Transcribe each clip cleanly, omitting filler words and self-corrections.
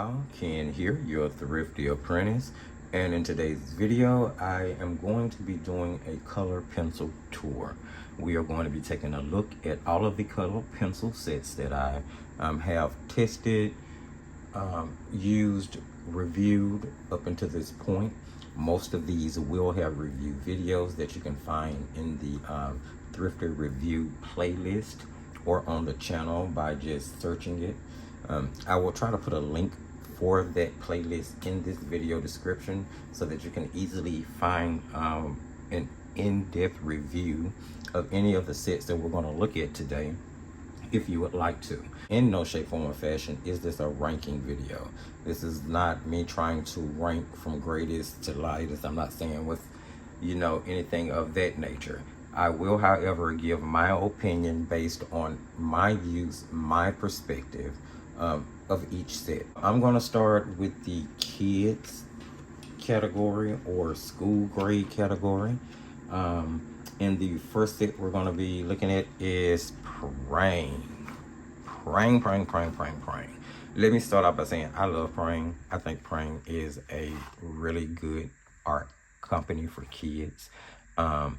y'all, Ken here, your Thrifty Apprentice, and in today's video I am going to be doing a color pencil tour. We are going to be taking a look at all of the color pencil sets that I have tested, used, reviewed up until this point. Most of these will have review videos that you can find in the Thrifty review playlist or on the channel by just searching it. I will try to put a link for that playlist in this video description so that you can easily find an in-depth review of any of the sets that we're going to look at today if you would like to. In no shape, form, or fashion is this a ranking video. This is not me trying to rank from greatest to lightest. I'm not saying with, anything of that nature. I will, however, give my opinion based on my views, my perspective of each set. I'm going to start with the kids category or school grade category. And the first set we're going to be looking at is Prang. Let me start off by saying I love Prang. I think Prang is a really good art company for kids.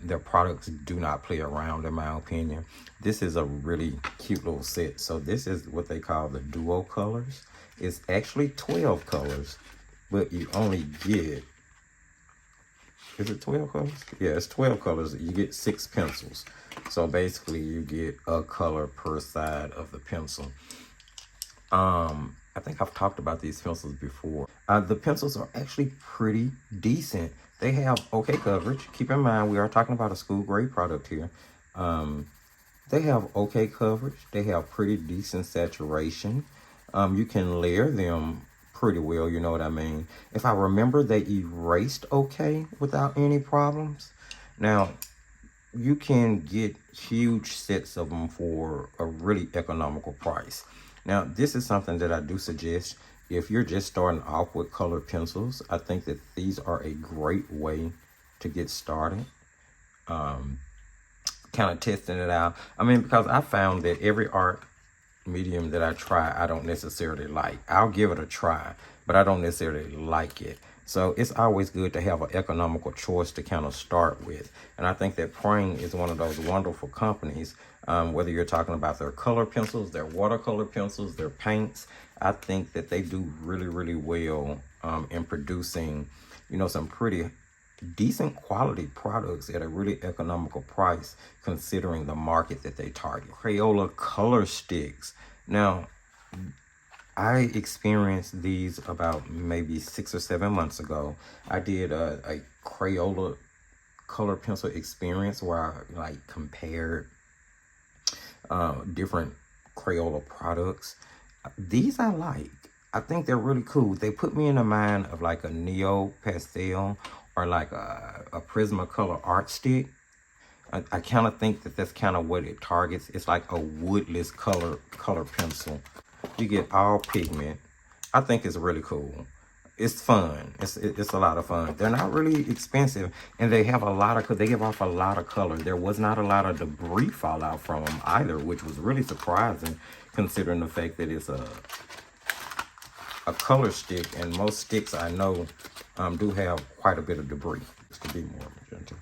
Their products do not play around, in my opinion. This is a really cute little set. So this is what they call the duo colors. It's actually 12 colors, but you only get, is it 12 colors? Yeah, it's 12 colors. You get 6 pencils. So basically you get a color per side of the pencil. I think I've talked about these pencils before. The pencils are actually pretty decent. They have okay coverage. Keep in mind, we are talking about a school grade product here. They have okay coverage. They have pretty decent saturation. You can layer them pretty well, you know what I mean? If I remember, they erased okay without any problems. Now, you can get huge sets of them for a really economical price. Now, this is something that I do suggest. If you're just starting off with colored pencils, I think that these are a great way to get started. Kind of testing it out. I mean, because I found that every art medium that I try, I don't necessarily like. I'll give it a try, but I don't necessarily like it. So it's always good to have an economical choice to kind of start with. And I think that Prang is one of those wonderful companies, whether you're talking about their color pencils, their watercolor pencils, their paints. I think that they do really, really well in producing, some pretty decent quality products at a really economical price considering the market that they target. Crayola color sticks. Now, I experienced these about maybe 6 or 7 months ago. I did a Crayola color pencil experience where I compared different Crayola products. These I like. I think they're really cool. They put me in the mind of like a Neo Pastel or like a Prismacolor art stick. I kind of think that that's kind of what it targets. It's like a woodless color pencil. You get all pigment. I think it's really cool. It's fun. It's a lot of fun. They're not really expensive, and they have they give off a lot of color. There was not a lot of debris fall out from them either, which was really surprising considering the fact that it's a color stick, and most sticks I know do have quite a bit of debris. This could be more magenta.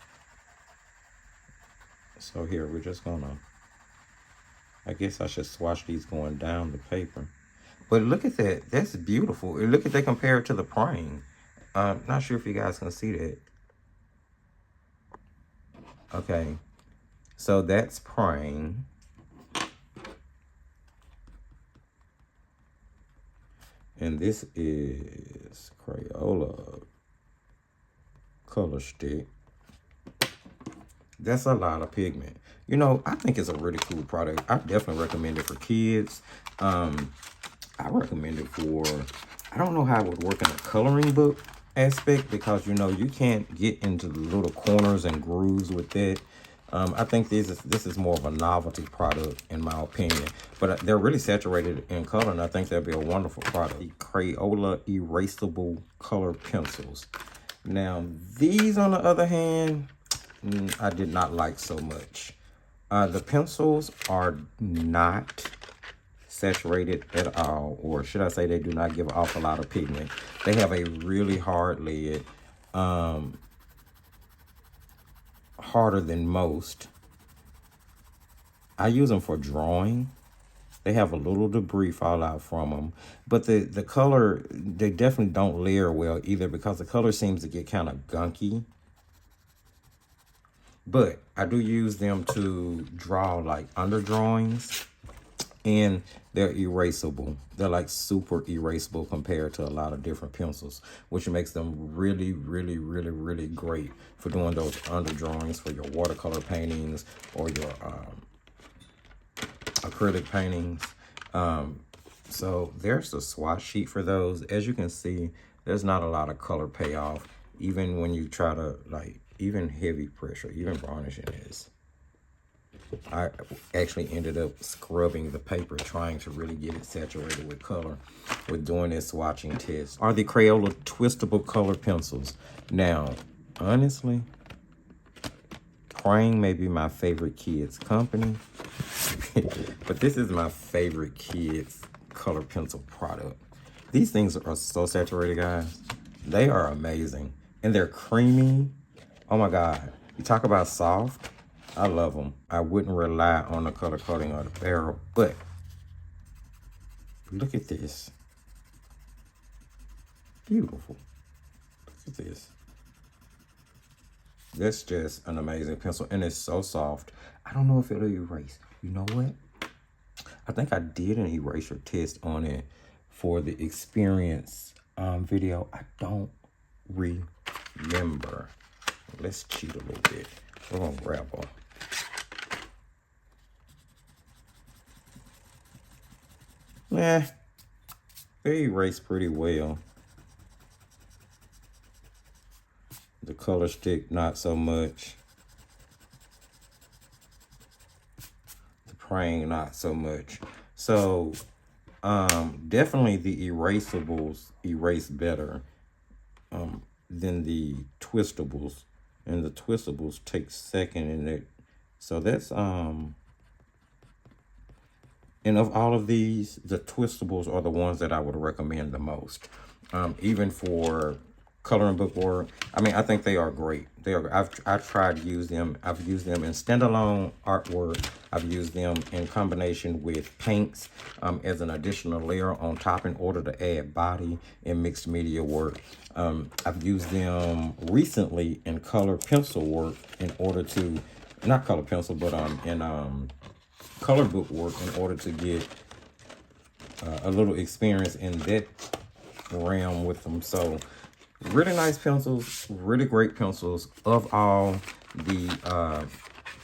So here we're just gonna, I guess I should swatch these going down the paper. But look at that. That's beautiful. Look at that compared to the Prang. Not sure if you guys can see that. Okay. So that's Prang. And this is Crayola color stick. That's a lot of pigment. I think it's a really cool product. I definitely recommend it for kids. I recommend it for, I don't know how it would work in a coloring book aspect because, you can't get into the little corners and grooves with that. I think this is more of a novelty product in my opinion, but they're really saturated in color, and I think that'd be a wonderful product. The Crayola Erasable color pencils. Now, these on the other hand, I did not like so much. The pencils are not saturated at all, or should I say they do not give off a lot of pigment. They have a really hard lid, harder than most. I use them for drawing. They have a little debris fall out from them, but the color, they definitely don't layer well either, because the color seems to get kind of gunky. But I do use them to draw like under drawings, and they're erasable. They're like super erasable compared to a lot of different pencils, which makes them really, really, really, really great for doing those under drawings for your watercolor paintings or your acrylic paintings. So there's the swatch sheet for those. As you can see, there's not a lot of color payoff, even when you try to, like, even heavy pressure, even varnishing this. I actually ended up scrubbing the paper, trying to really get it saturated with color with doing this swatching test. Are the Crayola twistable color pencils. Now, honestly, Praying may be my favorite kids company, but this is my favorite kids color pencil product. These things are so saturated, guys. They are amazing, and they're creamy. Oh my God. You talk about soft. I love them. I wouldn't rely on the color coding or the barrel, but look at this. Beautiful. Look at this. That's just an amazing pencil, and it's so soft. I don't know if it'll erase. You know what? I think I did an eraser test on it for the experience video. I don't remember. Let's cheat a little bit. We're gonna grab one. Yeah, they erase pretty well. The color stick, not so much. The praying, not so much. So, definitely the erasables erase better than the twistables. And the twistables take second in it. So that's, and of all of these, the twistables are the ones that I would recommend the most. Even for coloring book work. I mean, I think they are great. They are. I've tried to use them. I've used them in standalone artwork. I've used them in combination with paints as an additional layer on top in order to add body in mixed media work. I've used them recently in color pencil work in order to, not color pencil, but in color book work in order to get a little experience in that realm with them. So, really nice pencils, really great pencils. Of all the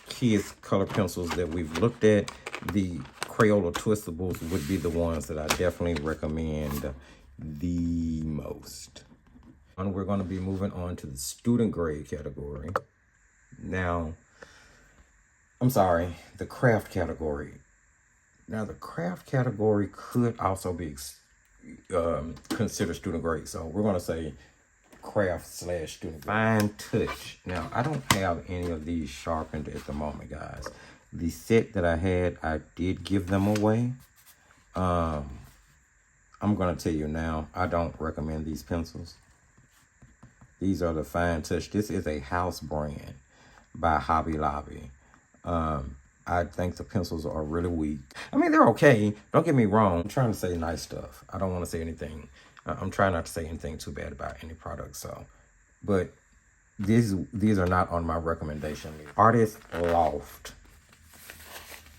kids color pencils that we've looked at, the Crayola Twistables would be the ones that I definitely recommend the most. And we're going to be moving on to the student grade category. Now, I'm sorry, the craft category. Now, the craft category could also be considered student grade. So we're going to say craft / student. Fine touch. Now, I don't have any of these sharpened at the moment, guys. The set that I had, I did give them away. I'm going to tell you now, I don't recommend these pencils. These are the Fine Touch. This is a house brand by Hobby Lobby. I think the pencils are really weak. I mean, they're okay. Don't get me wrong. I'm trying to say nice stuff. I don't want to say anything. I'm trying not to say anything too bad about any product. So, but these are not on my recommendation list. Artist Loft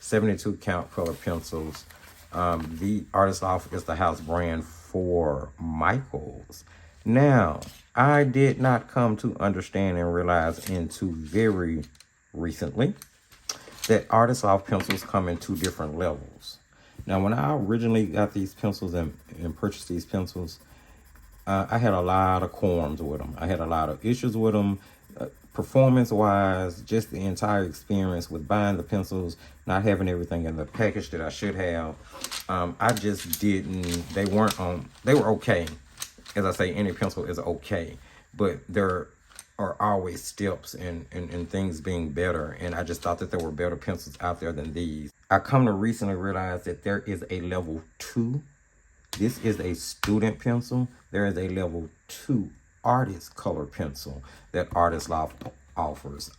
72 count color pencils. The Artist Loft is the house brand for Michaels. Now, I did not come to understand and realize until very recently that Artist Loft pencils come in 2 different levels. Now, when I originally got these pencils and purchased these pencils, I had a lot of qualms with them. I had a lot of issues with them, performance-wise, just the entire experience with buying the pencils, not having everything in the package that I should have. I just didn't, they were okay. As I say, any pencil is okay, but they're are always steps in things being better, and I just thought that there were better pencils out there than these. I come to recently realize that there is a level 2. This is a student pencil. There is a level 2 artist color pencil that Artist Loft offers.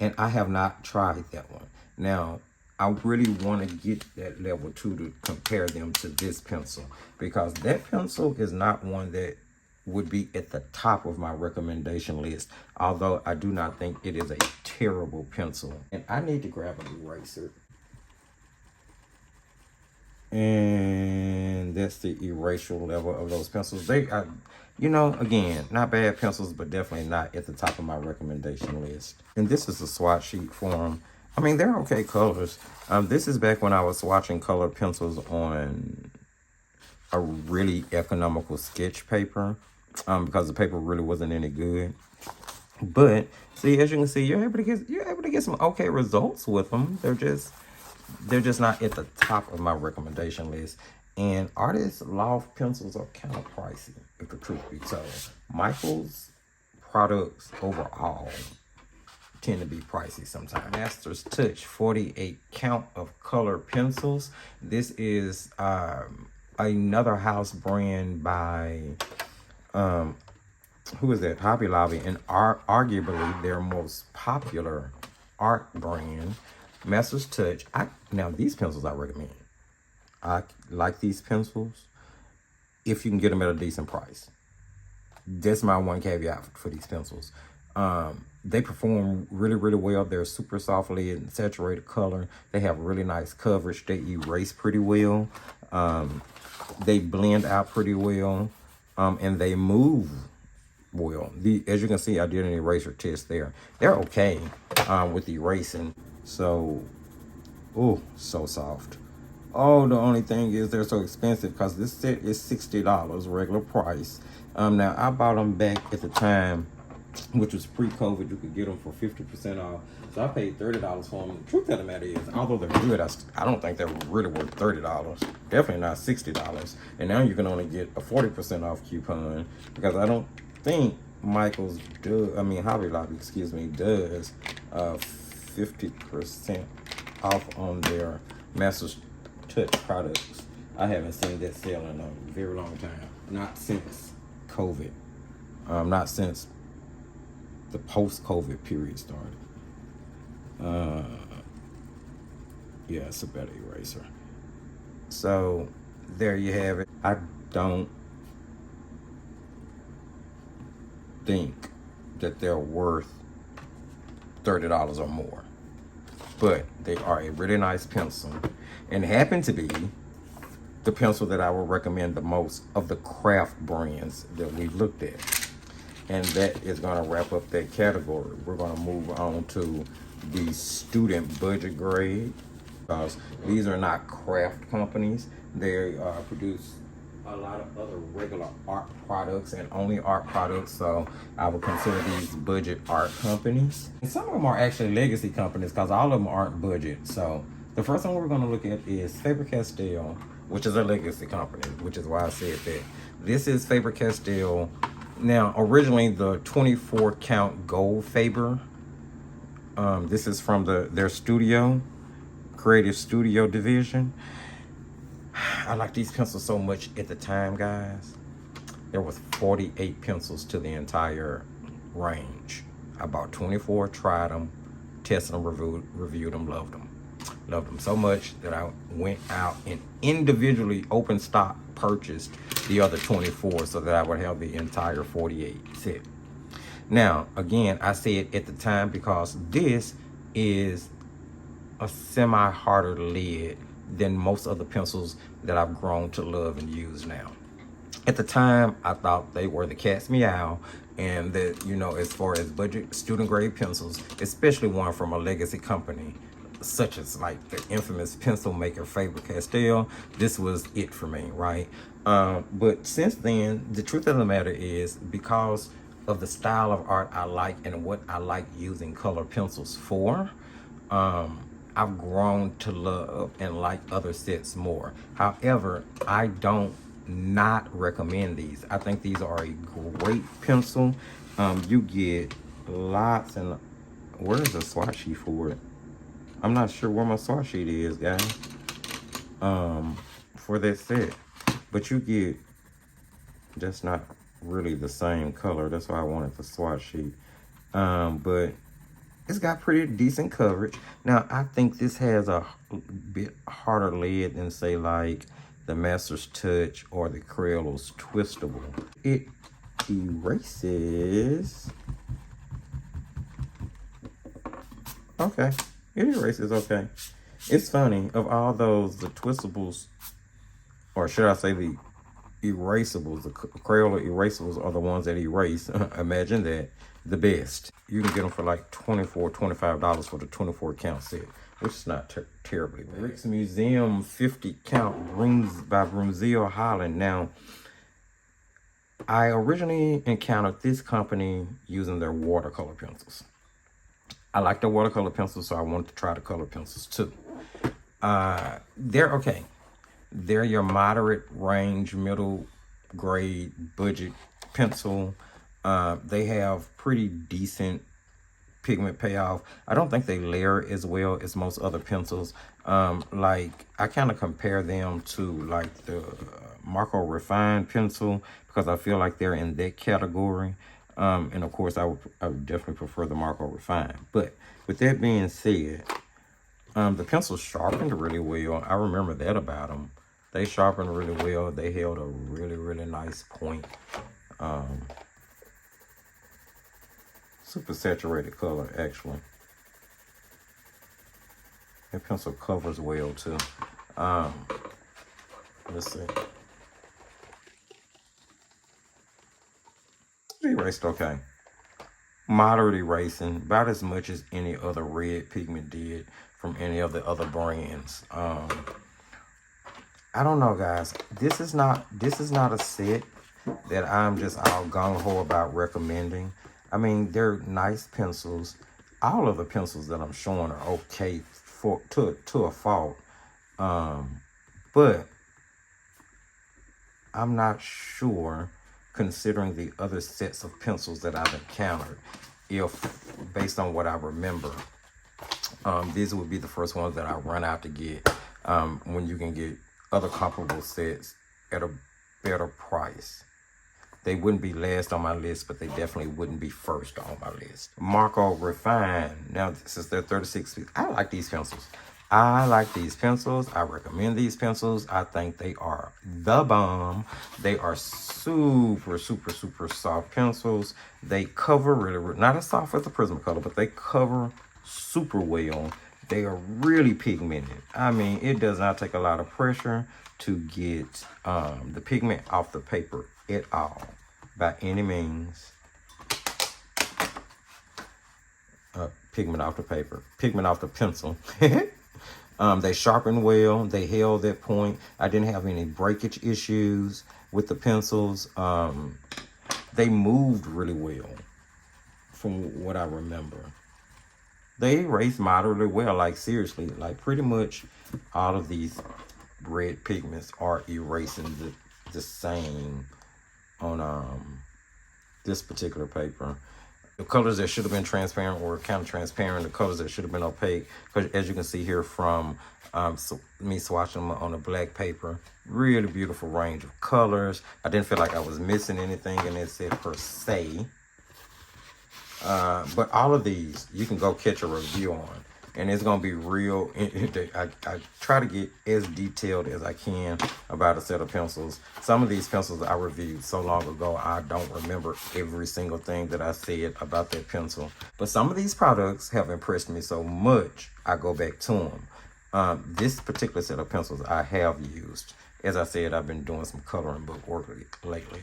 And I have not tried that one. Now, I really want to get that level 2 to compare them to this pencil, because that pencil is not one that would be at the top of my recommendation list, although I do not think it is a terrible pencil. And I need to grab an eraser. And that's the erasure level of those pencils. They are, you know, again, not bad pencils, but definitely not at the top of my recommendation list. And this is a swatch sheet for them. I mean, they're okay colors. This is back when I was swatching color pencils on a really economical sketch paper, because the paper really wasn't any good. But see, as you can see, you're able to get some okay results with them. They're just not at the top of my recommendation list. And Artist Loft pencils are kind of pricey, if the truth be told. Michael's products overall tend to be pricey sometimes. Master's Touch 48 count of color pencils. This is another house brand by who is that? Hobby Lobby, and arguably their most popular art brand, Master's Touch. Now these pencils I recommend. I like these pencils if you can get them at a decent price. That's my one caveat for these pencils. They perform really, really well. They're super softly and saturated color. They have really nice coverage. They erase pretty well. They blend out pretty well. And they move well. As you can see, I did an eraser test there. They're okay with erasing. So, oh, so soft. Oh, the only thing is they're so expensive because this set is $60 regular price. Now I bought them back at the time, which was pre-COVID. You could get them for 50% off. So I paid $30 for them. The truth of the matter is, although they're good, I don't think they're really worth $30. Definitely not $60. And now you can only get a 40% off coupon, because I don't think Michael's Hobby Lobby, does 50% off on their Master's Touch products. I haven't seen that sale in a very long time. Not since COVID. Not since the post-COVID period started. Yeah, it's a better eraser. So there you have it. I don't think that they're worth $30 or more, but they are a really nice pencil, and happen to be the pencil that I would recommend the most of the craft brands that we looked at. And that is going to wrap up that category. We're going to move on to the student budget grade, because these are not craft companies. They produce a lot of other regular art products and only art products, so I would consider these budget art companies. And some of them are actually legacy companies, because all of them aren't budget. So the first one we're going to look at is Faber-Castell, which is a legacy company, which is why I said that. This is Faber-Castell. Now, originally the 24 count gold Faber. This is from their studio, creative studio division. I like these pencils so much at the time, guys. There was 48 pencils to the entire range. I bought 24, tried them, tested them, reviewed them, loved them. Loved them so much that I went out and individually open stock purchased the other 24 so that I would have the entire 48 set. Now, again, I said at the time because this is a semi-harder lead than most of the pencils that I've grown to love and use now. At the time, I thought they were the cat's meow, and that, you know, as far as budget student grade pencils, especially one from a legacy company, such as like the infamous pencil maker Faber-Castell, this was it for me, right? But since then, the truth of the matter is, because of the style of art I like and what I like using color pencils for, I've grown to love and like other sets more. However, I don't not recommend these. I think these are a great pencil. You get lots, and where's the swatch sheet for it? I'm not sure where my swatch sheet is, guys, for that set. But you get, that's not really the same color. That's why I wanted the swatch sheet. But it's got pretty decent coverage. Now, I think this has a bit harder lead than, say, like the Master's Touch or the Crayola's Twistable. It erases. Okay, it erases okay. It's funny, of all those, the Twistables, or should I say the erasables, the Crayola Erasables are the ones that erase. Imagine that. The best. You can get them for like $24, $25 for the 24 count set, which is not terribly bad. Rick's Museum 50 count by Brunzell Holland. Now, I originally encountered this company using their watercolor pencils. I like the watercolor pencils, so I wanted to try the color pencils too. They're okay. They're your moderate range, middle grade budget pencil. They have pretty decent pigment payoff. I don't think they layer as well as most other pencils. Like, I kind of compare them to like the Marco Refine pencil, because I feel like they're in that category. And of course, I would definitely prefer the Marco Refine. But with that being said, the pencils sharpened really well. I remember that about them. They sharpened really well. They held a really, really nice point. Super saturated color, actually. That pencil covers well too. Let's see. It erased okay. Moderate erasing, about as much as any other red pigment did from any of the other brands. I don't know, guys. This is not a set that I'm just all gung-ho about recommending. I mean, they're nice pencils. All of the pencils that I'm showing are okay to a fault. But I'm not sure, considering the other sets of pencils that I've encountered, if, based on what I remember, these would be the first ones that I run out to get, when you can get other comparable sets at a better price. They wouldn't be last on my list, but they definitely wouldn't be first on my list. Marco Refine. Now, this is their 36 piece. I like these pencils. I like these pencils. I recommend these pencils. I think they are the bomb. They are super, super, super soft pencils. They cover really, not as soft as the Prismacolor, but they cover super well. They are really pigmented. I mean, it does not take a lot of pressure to get the pigment off the paper at all, by any means. Pigment off the paper, pigment off the pencil. They sharpened well. They held that point. I didn't have any breakage issues with the pencils. They moved really well, from what I remember. They erased moderately well. Like, seriously, like pretty much all of these red pigments are erasing the same on this particular paper. The colors that should have been transparent were kind of transparent. The colors that should have been opaque, because as you can see here from me swatching them on the black paper, really beautiful range of colors. I didn't feel like I was missing anything in this set per se. But all of these, you can go catch a review on. And it's going to be real. I try to get as detailed as I can about a set of pencils. Some of these pencils I reviewed so long ago, I don't remember every single thing that I said about that pencil. But some of these products have impressed me so much, I go back to them. This particular set of pencils I have used. As I said, I've been doing some coloring book work lately.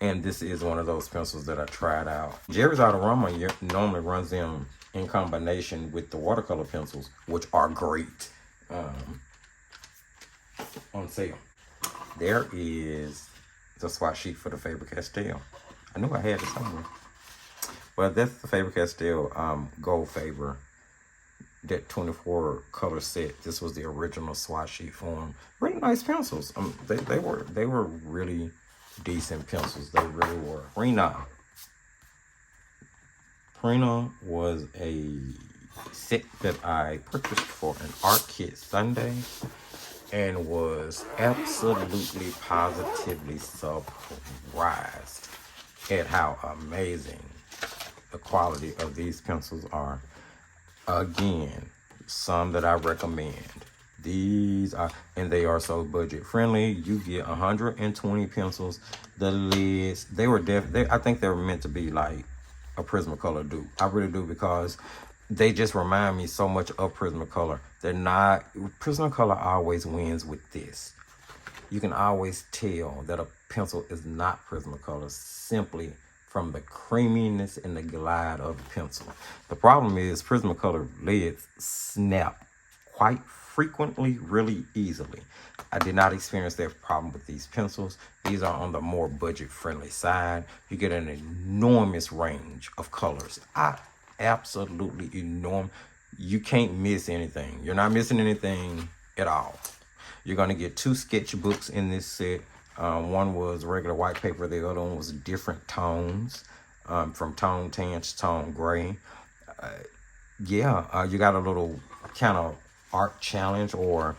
And this is one of those pencils that I tried out. Jerry's Autorama normally runs them in combination with the watercolor pencils, which are great, on sale. There is the swatch sheet for the Faber-Castell. I knew I had it somewhere. Well, that's the Faber-Castell Gold Faber that 24 color set. This was the original swatch sheet form. Really nice pencils. They were really decent pencils. They really were. Prina was a set that I purchased for an art kit Sunday and was absolutely positively surprised at how amazing the quality of these pencils are. Again, some that I recommend. These are, and they are so budget friendly. You get 120 pencils. The lids, I think they were meant to be like a Prismacolor dupe. I really do, because they just remind me so much of Prismacolor. They're not, Prismacolor always wins with this. You can always tell that a pencil is not Prismacolor simply from the creaminess and the glide of the pencil. The problem is Prismacolor lids snap quite frequently, really easily. I did not experience that problem with these pencils. These are on the more budget-friendly side. You get an enormous range of colors. Absolutely enormous. You can't miss anything. You're not missing anything at all. You're going to get 2 sketchbooks in this set. One was regular white paper. The other one was different tones, from tone tan to tone gray. You got a little kind of art challenge, or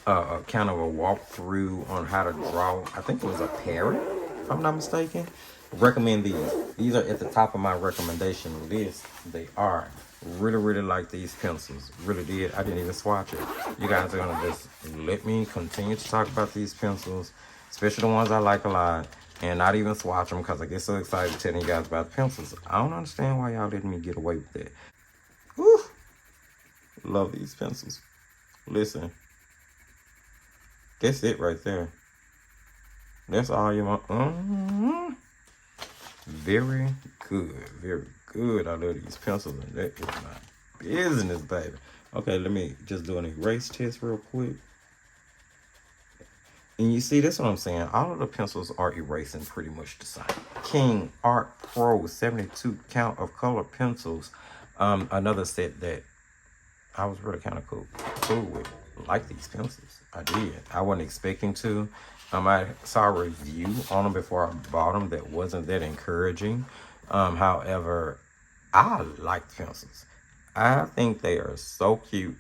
kind of a walkthrough on how to draw. I think it was a parrot, if I'm not mistaken. Recommend these. These are at the top of my recommendation list. They are. Really like these pencils. Really did. I didn't even swatch it. You guys are going to just let me continue to talk about these pencils, especially the ones I like a lot, and not even swatch them, because I get so excited telling you guys about the pencils. I don't understand why y'all letting me get away with that. Whew. Love these pencils. Listen. That's it right there. That's all you want. Very good. Very good. I love these pencils, and that is my business, baby. Okay, let me just do an erase test real quick. And you see, that's what I'm saying. All of the pencils are erasing pretty much the same. King Art Pro 72 count of color pencils. Another set that I was really kind of cool with. Like these pencils. I did. I wasn't expecting to. I saw a review on them before I bought them that wasn't that encouraging. However, I like pencils. I think they are so cute.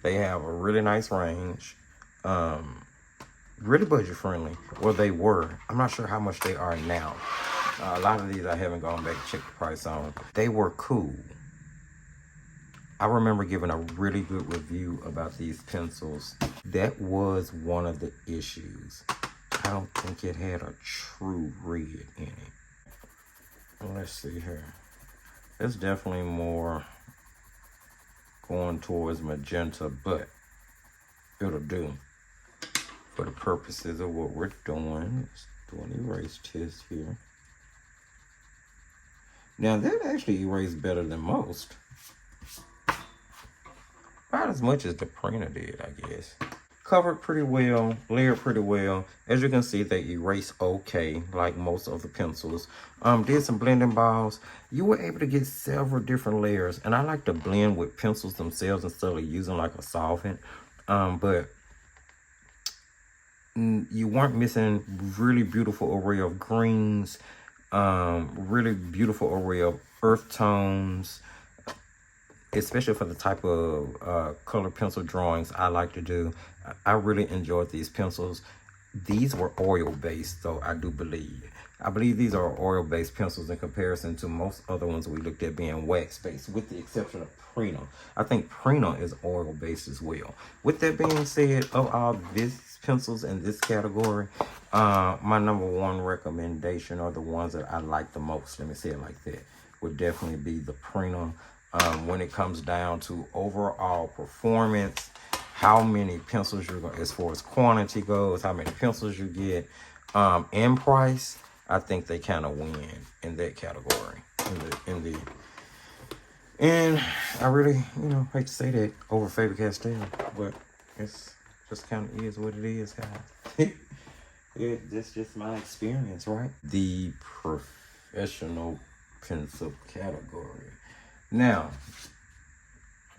They have a really nice range. Really budget friendly. Well, they were. I'm not sure how much they are now. A lot of these I haven't gone back to check the price on. They were cool. I remember giving a really good review about these pencils. That was one of the issues. I don't think it had a true red in it. Let's see here. It's definitely more going towards magenta, but it'll do for the purposes of what we're doing. Let's do an erase test here. Now that actually erased better than most. About as much as the printer did, I guess. Covered pretty well, layered pretty well. As you can see, they erase okay, like most of the pencils. Did some blending balls. You were able to get several different layers, and I like to blend with pencils themselves instead of using like a solvent. But you weren't missing really beautiful array of greens, really beautiful array of earth tones, especially for the type of color pencil drawings I like to do. I really enjoyed these pencils. These were oil-based, though, I do believe. I believe these are oil-based pencils in comparison to most other ones we looked at being wax-based, with the exception of Prina. I think Prina is oil-based as well. With that being said, of all these pencils in this category, my number one recommendation, or the ones that I like the most, let me say it like that, would definitely be the Prina. When it comes down to overall performance, how many pencils you're going, as far as quantity goes, how many pencils you get, and price, I think they kind of win in that category. And I really, hate to say that over Faber-Castell, but it's just kind of is what it is, guys. That's just my experience, right? The professional pencil category. Now,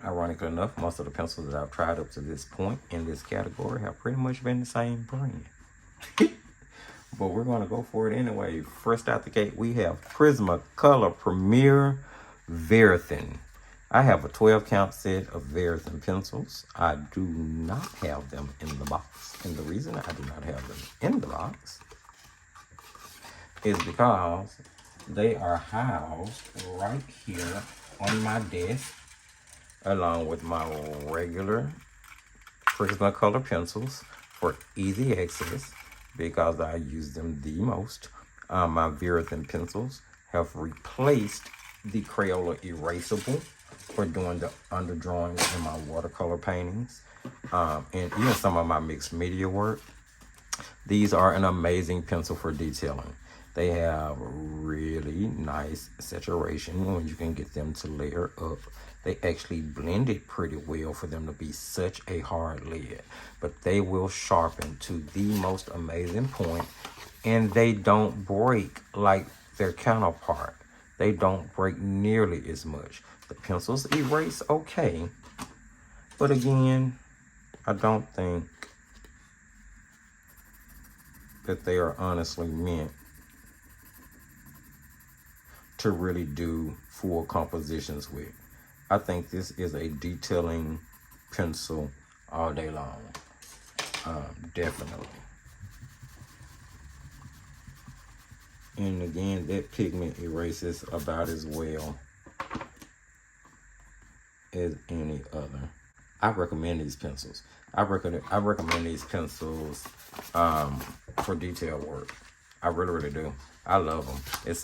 Ironically enough, most of the pencils that I've tried up to this point in this category have pretty much been the same brand. But we're going to go for it anyway. First out the gate, we have Prismacolor Premier Verithin. I have a 12 count set of Verithin pencils. I do not have them in the box. And the reason I do not have them in the box is because they are housed right here on my desk along with my regular Prismacolor pencils for easy access because I use them the most. My Verithin pencils have replaced the Crayola Erasable for doing the underdrawings in my watercolor paintings and even some of my mixed media work. These are an amazing pencil for detailing. They have really nice saturation when you can get them to layer up. They actually blend it pretty well for them to be such a hard lead. But they will sharpen to the most amazing point, and they don't break like their counterpart. They don't break nearly as much. The pencils erase okay, but again, I don't think that they are honestly meant to really do full compositions with. I think this is a detailing pencil all day long. Definitely. And again, that pigment erases about as well as any other. I recommend these pencils. I recommend these pencils for detail work. I really do. I love them.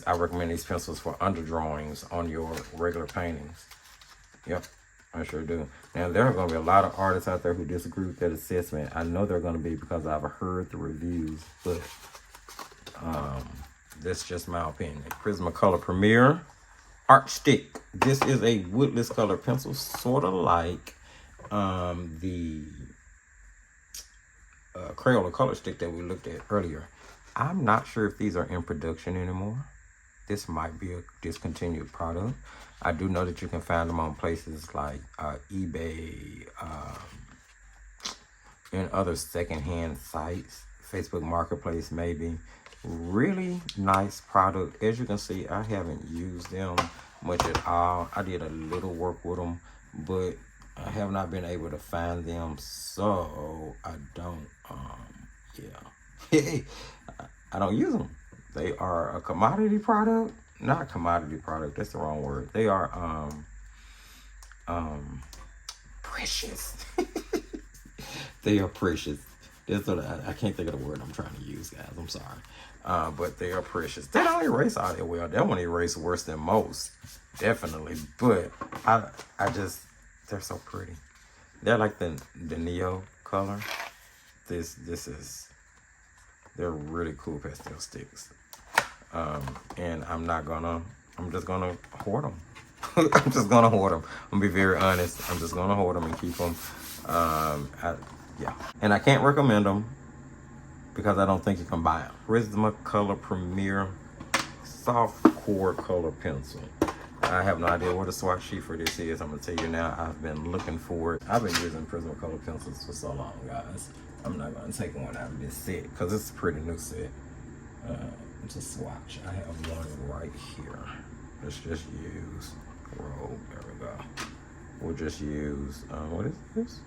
I recommend these pencils for underdrawings on your regular paintings. Yep, I sure do. Now, there are going to be a lot of artists out there who disagree with that assessment. I know they're going to be because I've heard the reviews, but that's just my opinion. Prismacolor Premier Art Stick. This is a woodless color pencil, sort of like the Crayola color stick that we looked at earlier. I'm not sure if these are in production anymore. This might be a discontinued product. I do know that you can find them on places like eBay and other secondhand sites, Facebook Marketplace maybe. Really nice product. As you can see, I haven't used them much at all. I did a little work with them, but I have not been able to find them, so I don't, I don't use them. They are a commodity product. Not a commodity product, that's the wrong word. They are precious. They are precious. That's what I can't think of the word I'm trying to use, guys. I'm sorry. But they are precious. They don't erase all that well. That one erase worse than most. Definitely. But I just, they're so pretty. They're like the Neo color. They're really cool pastel sticks. And I'm just gonna hoard them. I'm just gonna hoard them. I'm gonna be very honest. I'm just gonna hoard them and keep them. Yeah. And I can't recommend them because I don't think you can buy them. Prismacolor Premier Soft Core Color Pencil. I have no idea what the swatch sheet for this is. I'm gonna tell you now. I've been looking for it. I've been using Prismacolor pencils for so long, guys. I'm not gonna take one out of this set because it's a pretty new set. It's a swatch. I have one right here. Let's just use Rogue. There we go. We'll just use what is this?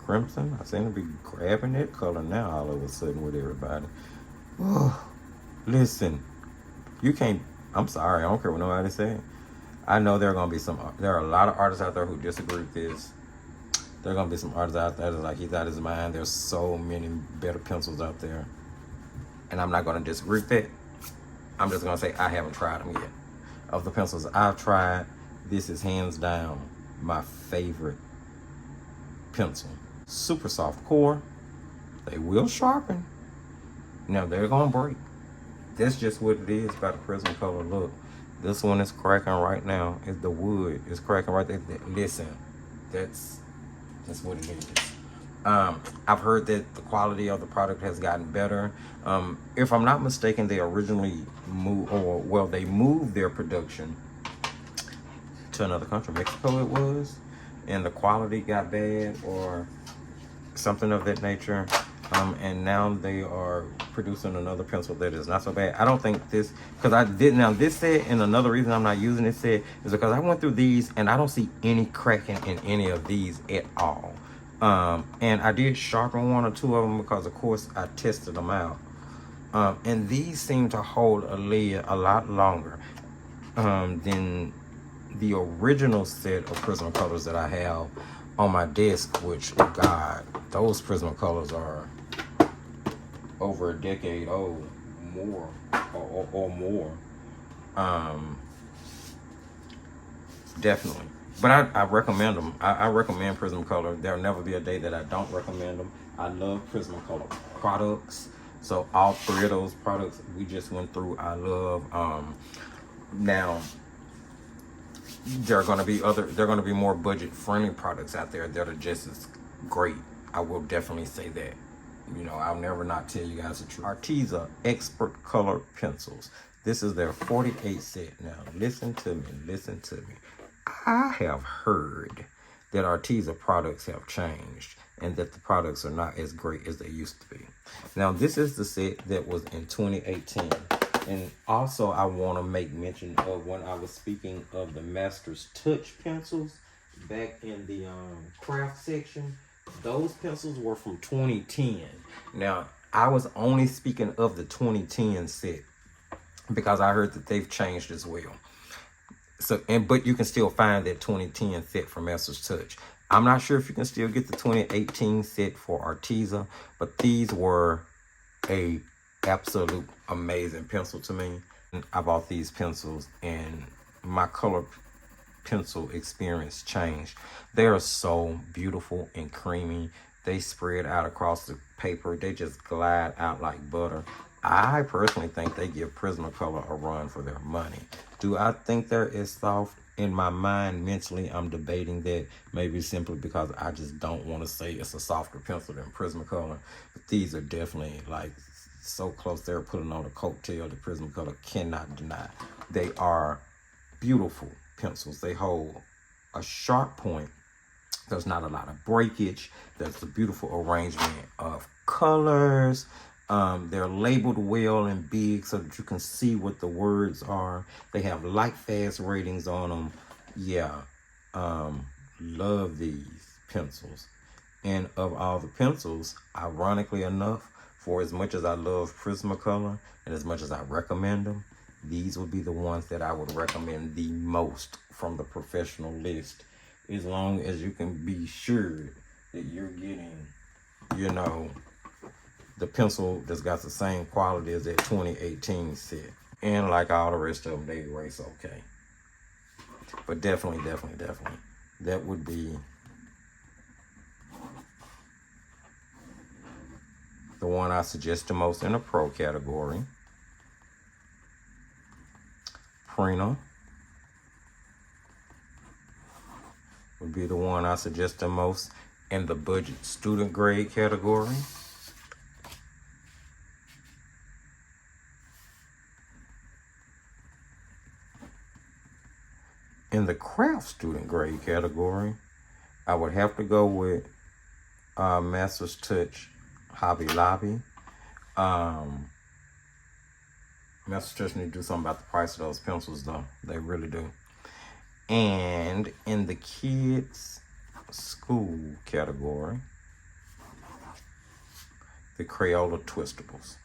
Crimson. I seem to be grabbing that color now all of a sudden with everybody. Oh, listen, you can't. I'm sorry. I don't care what nobody says. I know there are a lot of artists out there who disagree with this. There are gonna be some artists out there that's like he's out of his mind. There's so many better pencils out there, and I'm not gonna disagree with that. I'm just gonna say I haven't tried them yet. Of the pencils I've tried, this is hands down my favorite pencil. Super soft core. They will sharpen. Now they're gonna break. That's just what it is about the Prismacolor look. This one is cracking right now. The wood is cracking right there. Listen, that's what it is. I've heard that the quality of the product has gotten better. If I'm not mistaken, they originally moved their production to another country, Mexico it was. and the quality got bad or something of that nature. And now they are producing another pencil that is not so bad. I don't think this, because I did, now this set, and another reason I'm not using this set is because I went through these and I don't see any cracking in any of these at all. And I did sharpen one or two of them because of course I tested them out. And these seem to hold a lid a lot longer than the original set of Prismacolors that I have on my desk, which, God, those Prismacolors are over a decade old, more, or more. Definitely. But I recommend them. I recommend Prismacolor. There'll never be a day that I don't recommend them. I love Prismacolor products. So all three of those products we just went through, I love. Now, there are going to be more budget friendly products out there that are just as great. I will definitely say that. You know, I'll never not tell you guys the truth. Arteza Expert Color Pencils. This is their 48 set. Now, listen to me. Listen to me. I have heard that Arteza products have changed and that the products are not as great as they used to be. Now, this is the set that was in 2018. And also, I want to make mention of when I was speaking of the Master's Touch pencils back in the craft section. Those pencils were from 2010. Now, I was only speaking of the 2010 set because I heard that they've changed as well. So, but you can still find that 2010 set from Master's Touch. I'm not sure if you can still get the 2018 set for Arteza, but these were a absolute amazing pencil to me. I bought these pencils and my color pencil experience changed. They are so beautiful and creamy. They spread out across the paper. They just glide out like butter. I personally think they give Prismacolor a run for their money. Do I think they're as soft? In my mind, mentally, I'm debating that, maybe simply because I just don't want to say it's a softer pencil than Prismacolor. But these are definitely like so close. They're putting on a coattail that Prismacolor cannot deny. They are beautiful pencils. They hold a sharp point. There's not a lot of breakage. There's a beautiful arrangement of colors. They're labeled well and big so that you can see what the words are. They have light fast ratings on them. Yeah, love these pencils. And of all the pencils, ironically enough, for as much as I love Prismacolor and as much as I recommend them, these would be the ones that I would recommend the most from the professional list, as long as you can be sure that you're getting, you know, the pencil that's got the same quality as that 2018 set. And like all the rest of them, they erase okay. But definitely, that would be the one I suggest the most in the pro category. Prina would be the one I suggest the most in the budget student grade category. In the craft student grade category, I would have to go with Master's Touch Hobby Lobby. Master's Touch need to do something about the price of those pencils, though. They really do. And in the kids school category, the Crayola Twistables.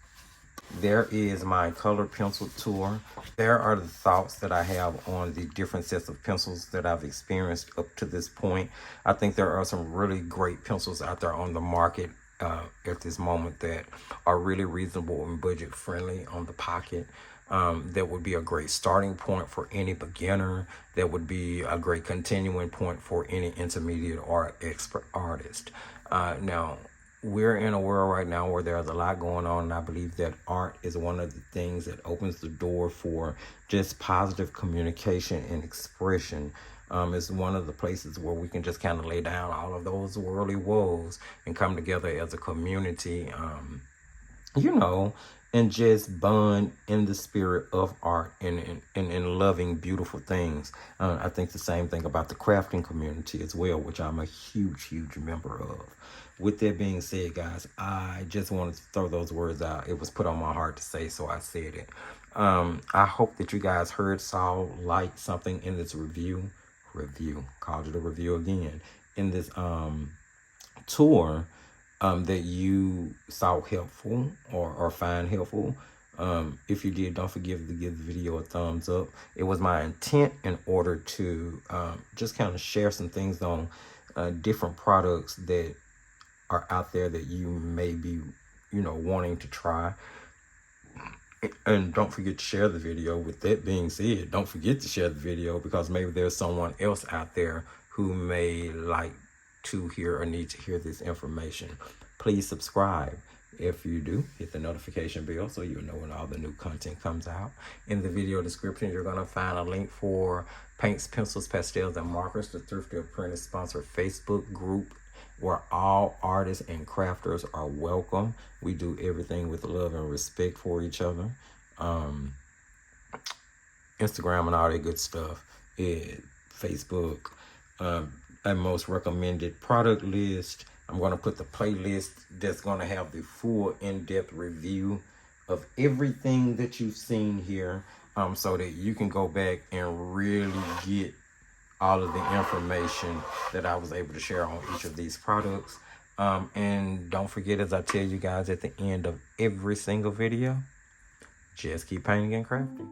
There is my color pencil tour. There are the thoughts that I have on the different sets of pencils that I've experienced up to this point. I think there are some really great pencils out there on the market at this moment that are really reasonable and budget friendly on the pocket. That would be a great starting point for any beginner. That would be a great continuing point for any intermediate or expert artist. Now, we're in a world right now where there's a lot going on, and I believe that art is one of the things that opens the door for just positive communication and expression. It's one of the places where we can just kind of lay down all of those worldly woes and come together as a community, you know, and just bond in the spirit of art and loving beautiful things. I think the same thing about the crafting community as well, which I'm a huge member of. With that being said, guys, I just wanted to throw those words out. It was put on my heart to say, so I said it. I hope that you guys heard, saw, liked something in this review, called it a review again, in this tour that you saw helpful or find helpful. If you did, don't forget to give the video a thumbs up. It was my intent in order to just kind of share some things on different products that are out there that you may be, wanting to try. And don't forget to share the video. With that being said, don't forget to share the video, because maybe there's someone else out there who may like to hear or need to hear this information. Please subscribe. If you do, hit the notification bell so you'll know when all the new content comes out. In the video description, you're going to find a link for paints, pencils, pastels, and markers, the Thrifty Apprentice sponsored Facebook group, where all artists and crafters are welcome. We do everything with love and respect for each other. Instagram and all that good stuff. Facebook. A most recommended product list. I'm going to put the playlist that's going to have the full in-depth review of everything that you've seen here, so that you can go back and really get all of the information that I was able to share on each of these products. And don't forget, as I tell you guys at the end of every single video, just keep painting and crafting.